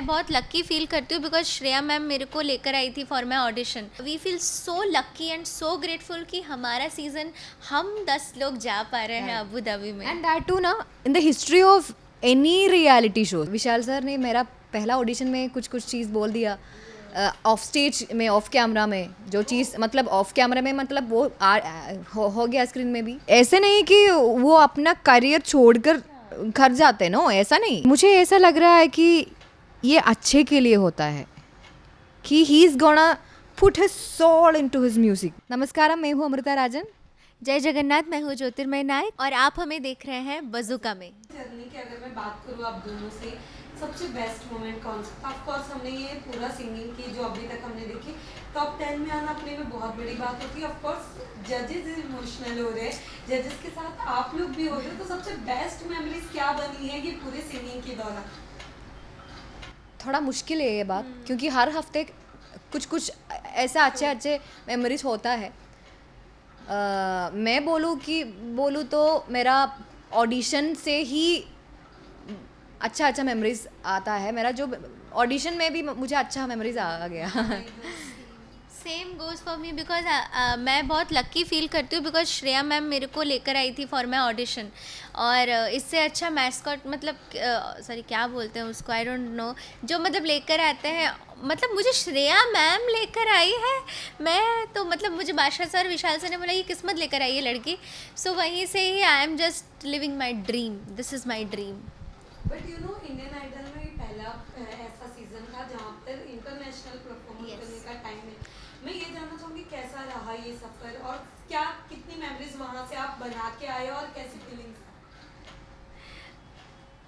मैं बहुत लक्की फील करती हूँ बिकॉज श्रेया मैम मेरे को लेकर आई थी for my audition. We feel so lucky and so grateful कि हमारा सीज़न हम 10 लोग जा पा रहे हैं अबू धाबी में. एंड दैट टू ना in the history of any reality show Vishal sir ने मेरा पहला ऑडिशन में कुछ चीज़ बोल दिया ऑफ स्टेज में ऑफ कैमरा में जो चीज़ मतलब ऑफ कैमरा में मतलब वो हो गया स्क्रीन में भी. ऐसे नहीं कि वो अपना करियर छोड़कर घर जाते नो, ऐसा नहीं. मुझे ऐसा लग रहा है कि ये अच्छे के लिए होता है कि he is gonna put his soul into his music. नमस्कार, मैं हूँ अमृता राजन. जय जगन्नाथ. मैं हूँ ज्योतिर्मय नायक और आप हमें देख रहे हैं बज़ूका में. जर्नी की अगर मैं बात करूँ आप दोनों से, सबसे बेस्ट मोमेंट कौन सा? ऑफ कोर्स हमने ये पूरा सिंगिंग की जो अभी तक हमने देखी, टॉप 10 में आना अपने में बहुत बड़ी बात होती है. ऑफ कोर्स जजेस इमोशनल हो रहे हैं, जजेस के साथ आप लोग भी हो रहे हो, तो सबसे बेस्ट मेमोरीज क्या बनी है ये पूरे सिंगिंग के दौरान? थोड़ा मुश्किल है ये बात क्योंकि हर हफ्ते कुछ ऐसा अच्छे मेमोरीज होता है. मैं बोलूँ तो मेरा ऑडिशन से ही अच्छा मेमोरीज आता है. मेरा जो ऑडिशन में भी मुझे अच्छा मेमोरीज आ गया. Same goes for me because मैं बहुत लक्की फील करती हूँ बिकॉज श्रेया मैम मेरे को लेकर आई थी फॉर माई ऑडिशन. और इससे अच्छा मैस्कॉट मतलब सॉरी क्या बोलते हैं उसको, आई डोंट नो, जो मतलब लेकर आते हैं, मतलब मुझे श्रेया मैम लेकर आई है. मैं तो मतलब मुझे बादशाह सर विशाल सर ने बोला ये किस्मत लेकर आई है लड़की. सो वहीं से ही I am just living my dream. This is my dream. But you know Indian Idol में पहला ऐसा सीजन था जहाँ पर इंटरनेशनल परफॉर्मेंस करने का टाइम है. मैं ये जानना चाहूँगी कैसा रहा ये सफ़र और क्या कितनी मेमोरीज वहाँ से आप बना के आए और कैसी फीलिंग्स?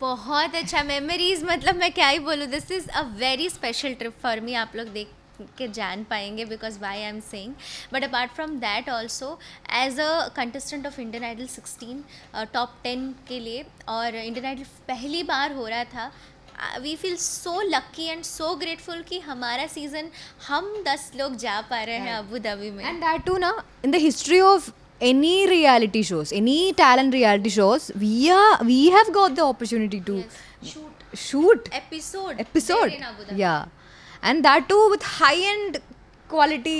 बहुत अच्छा मेमोरीज, मतलब मैं क्या ही बोलूँ. This is a very special trip for me. आप लोग देख के जान पाएंगे because why I am saying. But apart from that also as a contestant of Indian Idol 16 top 10 के लिए, और इंडियन आइडल पहली बार हो रहा था. We feel so lucky and so grateful कि हमारा सीज़न हम 10 लोग जा पा रहे हैं अबू धाबी में. एंड दैट टू ना in the history of any reality shows, any talent reality shows, we have got the opportunity to shoot episode episode there in Abu Dhabi. Yeah, and that too with high end quality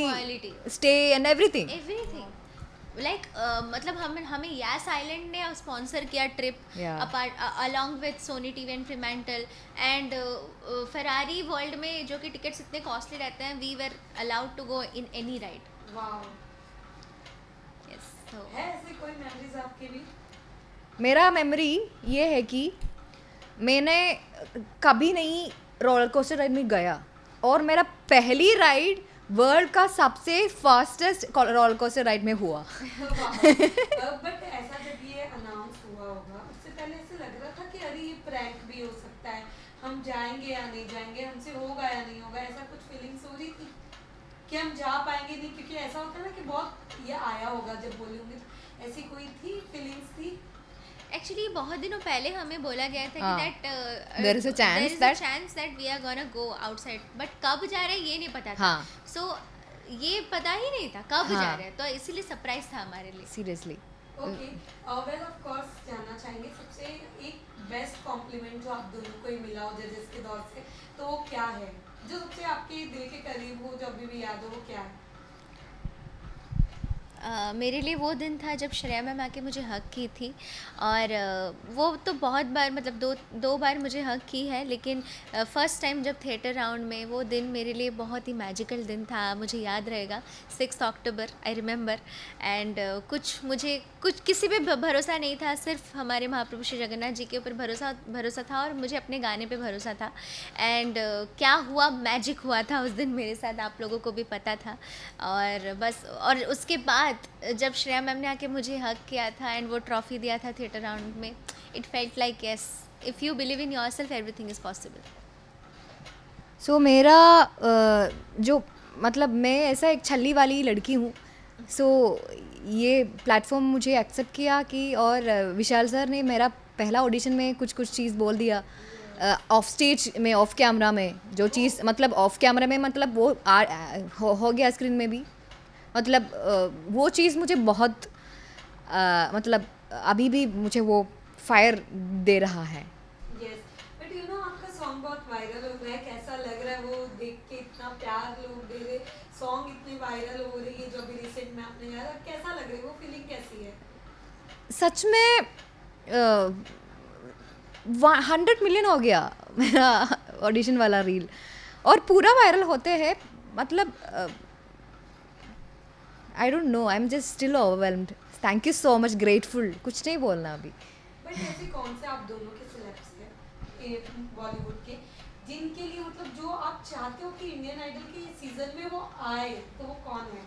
stay and everything. Like मतलब हमें Yas Island ने sponsor किया trip apart along with Sony TV and Fremantle and Ferrari World में जो कि tickets इतने costly रहते हैं. We were allowed to go in any ride. Wow. Yes. है ऐसे कोई मेमोरीज आपके भी? मेरा मेमोरी ये है कि मैंने कभी नहीं रोलर कोस्टर राइड में गया और मेरा पहली राइड वर्ल्ड का सबसे फास्टेस्ट रोलर कोस्टर राइड में हुआ. बट ऐसा जब ये अनाउंस हुआ होगा उससे पहले ऐसे लग रहा था कि अरे ये प्रैंक भी हो सकता है, हम जाएंगे या नहीं जाएंगे, हमसे होगा या नहीं होगा, ऐसा कुछ फीलिंग्स हो रही थी कि हम जा पाएंगे नहीं? क्योंकि ऐसा होता है ना कि बहुत ये आया होगा जब बोले होंगे, तो ऐसी कोई थी फीलिंग्स थी? एक्चुअली बहुत दिनों पहले हमें बोला गया था कि that there is a chance that we are gonna go outside, but कब जा रहे हैं ये नहीं पता था. सो ये पता ही नहीं था कब जा रहे हैं, तो इसीलिए सरप्राइज था हमारे लिए. Seriously. Okay. Well of course जानना चाहेंगे सबसे एक बेस्ट कॉम्प्लीमेंट जो आप दोनों को ही मिला हो जजेस के दौर से, तो वो क्या है जो सबसे आपके दिल के करीब हो, जो अभी भी याद हो, वो क्या है? मेरे लिए वो दिन था जब श्रेया मैम आके मुझे हक की थी. और वो तो बहुत बार मतलब दो बार मुझे हक की है, लेकिन फ़र्स्ट टाइम जब थिएटर राउंड में, वो दिन मेरे लिए बहुत ही मैजिकल दिन था. मुझे याद रहेगा 6 अक्टूबर, आई रिमेंबर. एंड कुछ किसी पे भरोसा नहीं था, सिर्फ हमारे महाप्रभु श्री जगन्नाथ जी के ऊपर भरोसा था और मुझे अपने गाने पे भरोसा था. एंड क्या हुआ, मैजिक हुआ था उस दिन मेरे साथ, आप लोगों को भी पता था. और बस, और उसके बाद जब श्रेया मैम ने आके मुझे हक किया था एंड वो ट्रॉफी दिया था थिएटर राउंड में, it felt like yes, if you believe in yourself everything is possible. So मेरा जो मतलब मैं ऐसा एक छल्ली वाली लड़की हूँ. सो ये प्लेटफॉर्म मुझे एक्सेप्ट किया कि, और विशाल सर ने मेरा पहला ऑडिशन में कुछ चीज़ बोल दिया ऑफ स्टेज में ऑफ कैमरा में जो चीज़ मतलब ऑफ कैमरा में मतलब वो हो गया स्क्रीन में भी. मतलब वो चीज़ मुझे बहुत मतलब अभी भी मुझे वो फायर दे रहा है. यस. बट यू नो आपका सॉन्ग बहुत वायरल हो गया है, कैसा लग रहा है वो देख के, इतना प्यार लोग दे रहे, सॉन्ग इतने वायरल हो रही है जो अभी रिसेंट में आपने गाया, कैसा लग रहा है, वो फीलिंग कैसी है? सच में 100 मिलियन हो गया मेरा ऑडिशन वाला रील, और पूरा वायरल होते हैं, मतलब I don't know, I am just still overwhelmed. Thank you so much, grateful, कुछ नहीं बोलना अभी. बट ऐसे कौन से आप दोनों के सिलेब्स हैं बॉलीवुड के जिनके लिए मतलब जो आप चाहते हो कि इंडियन आइडल के सीजन में वो आए, तो वो कौन है?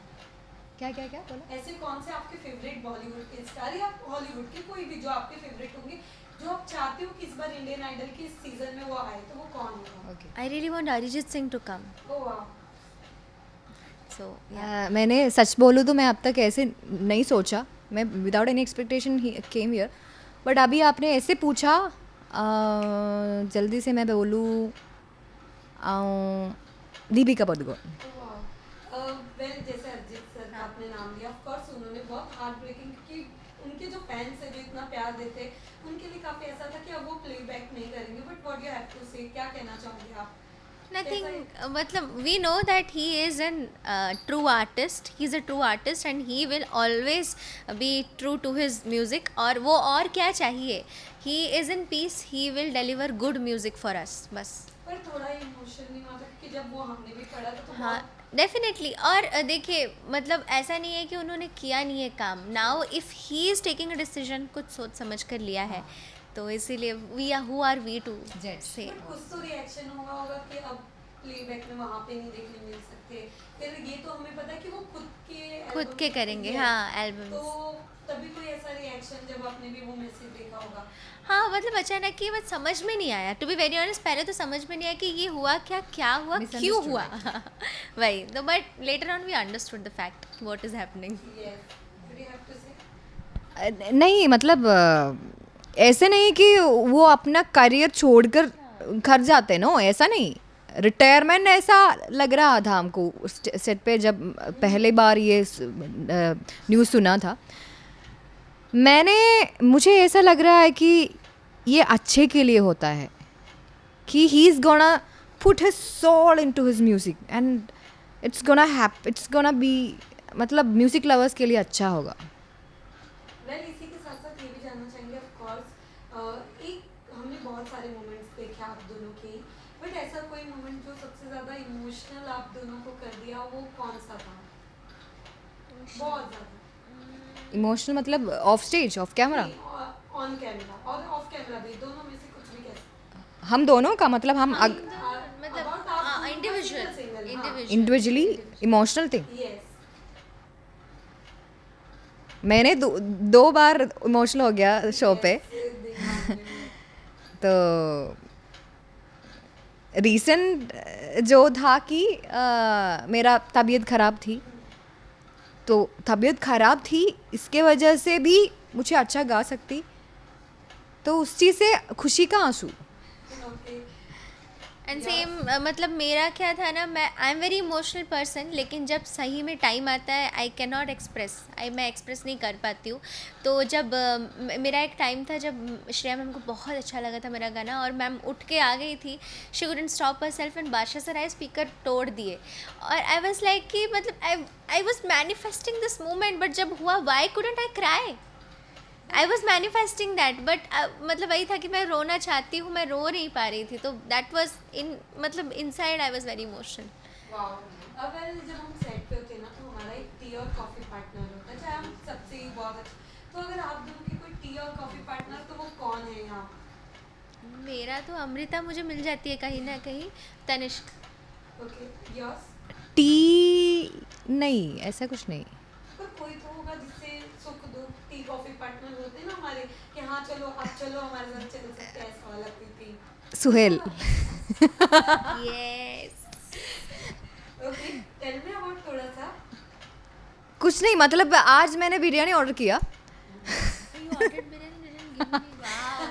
क्या क्या क्या बोला? ऐसे कौन से आपके फेवरेट बॉलीवुड के स्टार या हॉलीवुड के कोई भी जो आपके फेवरेट होंगे, जो आप चाहते हो कि इस बार इंडियन आइडल के सीजन में वो आए, तो वो कौन होगा? Okay. I really want Arijit Singh to come. ओ वाह, So मैंने सच बोलूँ तो मैं अब तक ऐसे नहीं सोचा, मैं without any expectation he came here, but अभी आपने ऐसे पूछा, जल्दी से मैं बोलूँ दीपिका पादुकोण. वेल जैसे अरिजीत सर का आपने नाम लिया, ऑफ कोर्स उन्होंने बहुत हार्ट ब्रेकिंग, क्योंकि उनके जो फैंस है जो इतना प्यार देते हैं, उनके लिए काफी ऐसा था कि अब वो प्लेबैक नहीं करेंगे, but what you have to say, क्या कहना चाहोगे आप? nothing, मतलब we know that he is an true artist, he is a true artist and he will always be true to his music. और वो और क्या चाहिए, he is in peace, he will deliver good music for us, बस. पर थोड़ा emotion नहीं हुआ था कि जब वो हमने भी पढ़ा था तो हाँ डेफिनेटली. और देखिए मतलब ऐसा नहीं है कि उन्होंने किया नहीं है काम. Now if he is taking a decision, कुछ सोच समझ कर लिया है, तो इसीलिए we are who are we to say. पर कुछ तो रिएक्शन हुआ होगा कि अब प्लेबैक में वहाँ पे नहीं देखने मिल सकते, फिर ये तो हमें पता है कि वो खुद के के करेंगे. हाँ एल्बम. तो तभी कोई ऐसा रिएक्शन जब आपने भी वो मैसेज देखा होगा? हाँ मतलब अचानक की बात समझ में नहीं आया, टू बी वेरी ऑनेस्ट. पहले तो समझ में नहीं आया कि ये हुआ क्या, क्या हुआ, क्यों हुआ. वही तो, but later on we understood the fact what is happening. Yes, what you have to say? नहीं मतलब ऐसे नहीं कि वो अपना करियर छोड़कर घर जाते नो, ऐसा नहीं. रिटायरमेंट ऐसा लग रहा था हमको सेट पे जब पहले बार ये न्यूज़ सुना था. मुझे ऐसा लग रहा है कि ये अच्छे के लिए होता है, कि he is gonna put his soul into his music and it's gonna be, मतलब म्यूज़िक लवर्स के लिए अच्छा होगा. वेल इसी के साथ साथ ये भी जानना चाहेंगे ऑफ कोर्स, एक हमने बहुत सारे मोमेंट्स देखे आप दोनों के, बट ऐसा कोई मोमेंट जो सबसे ज़्यादा इमोशनल आप दोनों को कर दिया, वो कौन सा था? बहुत ज़्यादा इमोशनल मतलब of stage, of camera? On camera और ऑफ कैमरा भी, दोनों में से कुछ भी कह सकते हम दोनों का मतलब हम मतलब individual individually emotional thing. Yes. मैंने दो बार इमोशनल हो गया शो पे. तो रीसेंट जो था कि मेरा तबीयत ख़राब थी, तो तबीयत ख़राब थी इसके वजह से भी मुझे अच्छा गा सकती, तो उस चीज़ से खुशी का आंसू. ओके. एंड सेम मतलब मेरा क्या था ना, मैं आई एम वेरी इमोशनल पर्सन, लेकिन जब सही में टाइम आता है आई कैन नॉट एक्सप्रेस, मैं एक्सप्रेस नहीं कर पाती हूँ. तो जब मेरा एक टाइम था जब श्रेया मैम को बहुत अच्छा लगा था मेरा गाना, और मैम उठ के आ गई थी, she couldn't stop herself and बादशाह सर आए स्पीकर तोड़ दिए, और आई वाज लाइक कि मतलब I was manifesting this moment, but जब हुआ why couldn't I cry. I was manifesting that, but मतलब वही था कि मैं रोना चाहती हूँ, मैं रो नहीं पा रही थी, तो दैट वॉज इन मतलब inside I was very emotional. Wow. अब जब हम सेट पे होते हैं ना, तो हमारा एक टी और कॉफी पार्टनर होता है, चाहे हम सबसे ही बहुत अच्छा. तो अगर आप दोनों के कोई टी और कॉफी पार्टनर, तो वो कौन है यहाँ? मेरा तो अमृता मुझे मिल जाती है कहीं ना कहीं, तनिष्क. ओके. योर्स? टी नहीं, ऐसा कुछ नहीं. पर कोई तो होगा जिससे सुख दुख टी कॉफी पार्टनर होते हैं ना हमारे, कि हाँ चलो आप चलो हमारे साथ चल सकते हैं, ऐसा वाला कोई थी? Suhel. Yes. Okay. Tell me about थोड़ा सा. कुछ नहीं, मतलब आज मैंने बिरयानी ऑर्डर किया.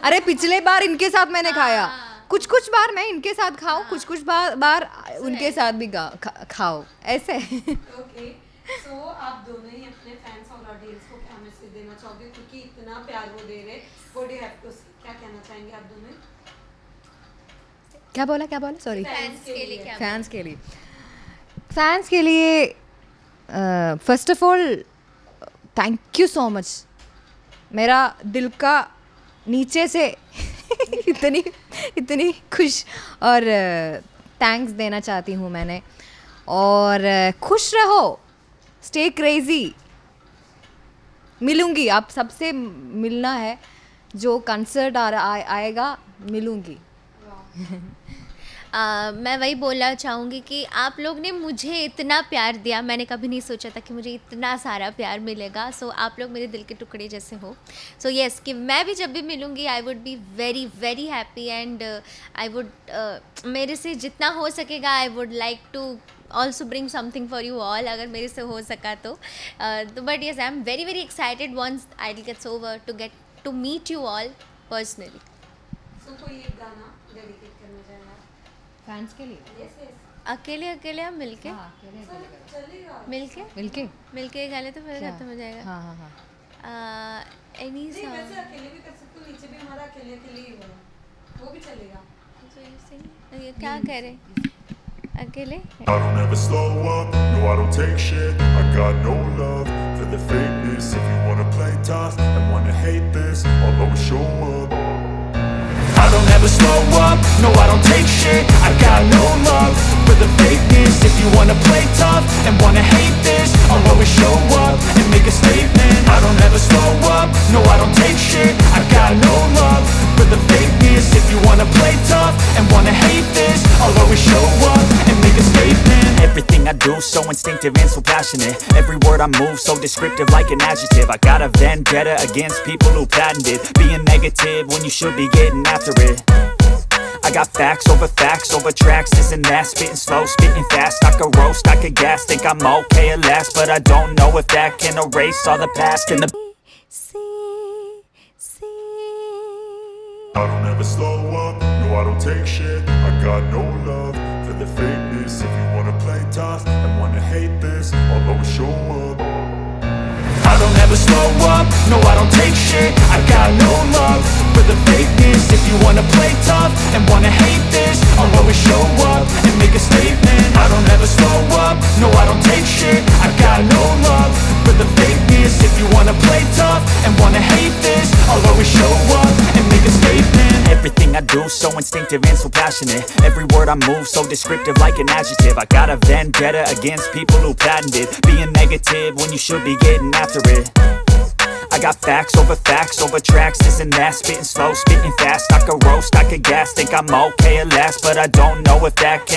अरे पिछले बार इनके साथ मैंने खाया, कुछ बार मैं इनके साथ खाऊं, कुछ बार उनके साथ भी खाओ, ऐसे. ओके. सो आप दोनों ही अपने फैंस और ऑडियंस को क्या मैसेज देना चाहोगे, क्योंकि इतना प्यार वो दे रहे, what do you have to say, क्या कहना चाहेंगे आप दोनों? क्या बोला सॉरी फैंस के लिए क्या फैंस के लिए first of all thank you so much. मेरा दिल का नीचे से इतनी खुश और थैंक्स देना चाहती हूँ मैंने. और खुश रहो, स्टे क्रेजी. मिलूँगी, आप सबसे मिलना है. जो कंसर्ट आएगा मिलूँगी. मैं वही बोलना चाहूँगी कि आप लोग ने मुझे इतना प्यार दिया, मैंने कभी नहीं सोचा था कि मुझे इतना सारा प्यार मिलेगा. सो आप लोग मेरे दिल के टुकड़े जैसे हो. सो येस, कि मैं भी जब भी मिलूँगी I would be very very happy and I would मेरे से जितना हो सकेगा I would like to also bring something for you all, अगर मेरे से हो सका तो. But yes, I am very very excited once I gets over to get to meet you all personally. So कोई एक गाना डेडिकेट करना चाहे आप? फैंस के लिए यस यस. अकेले अकेले हम मिलके चलेगा. मिलके गा ले तो फिर क्या? खत्म हो जाएगा. हाँ. एनी नहीं, सॉन्ग. वैसे अकेले भी कर सकते हो, नीचे भी हमारा अकेले अकेले ही होगा, वो भी चलेगा. ये क्या कह रहे अकेले? I don't ever slow up, no I don't take shit. I got no love for the fakeness. If you wanna play tough and wanna hate this, I'll always show up. I don't ever slow up, no I don't take shit. I got no love for the fakeness. If you wanna play tough and wanna hate this, I'll always show up and make a statement. I don't ever slow up, no I don't take shit. I got no love for the fakeness. If you wanna play tough and wanna hate this, I'll always show up and make a statement. Everything I do so instinctive and so passionate. Every word I move so descriptive like an adjective. I got a vendetta against people who patented being negative when you should be getting after it. I got facts over tracks, this and that. Spitting slow, spitting fast. I could roast, I could gas. Think I'm okay at last, but I don't know if that can erase all the past and the. I don't ever slow up, no I don't take shit. I got no love for the fakeness. If you wanna play tough and wanna hate this, I'll always show up. I don't ever slow up, no I don't take shit. I got no love for the fakeness. If you wanna play tough and wanna hate this, I'll always show up and make a statement. I don't ever slow up, no I don't take shit. I got no love for the fakeness. If you wanna play tough and wanna hate this, I'll always show up and make a statement. Everything I do so instinctive and so passionate. Every word I move so descriptive like an adjective. I got a vendetta against people who patented being negative when you should be getting after it. I got facts over tracks, this and that. Spitting slow, spitting fast. I could roast, I could gas. Think I'm okay at last, but I don't know if that can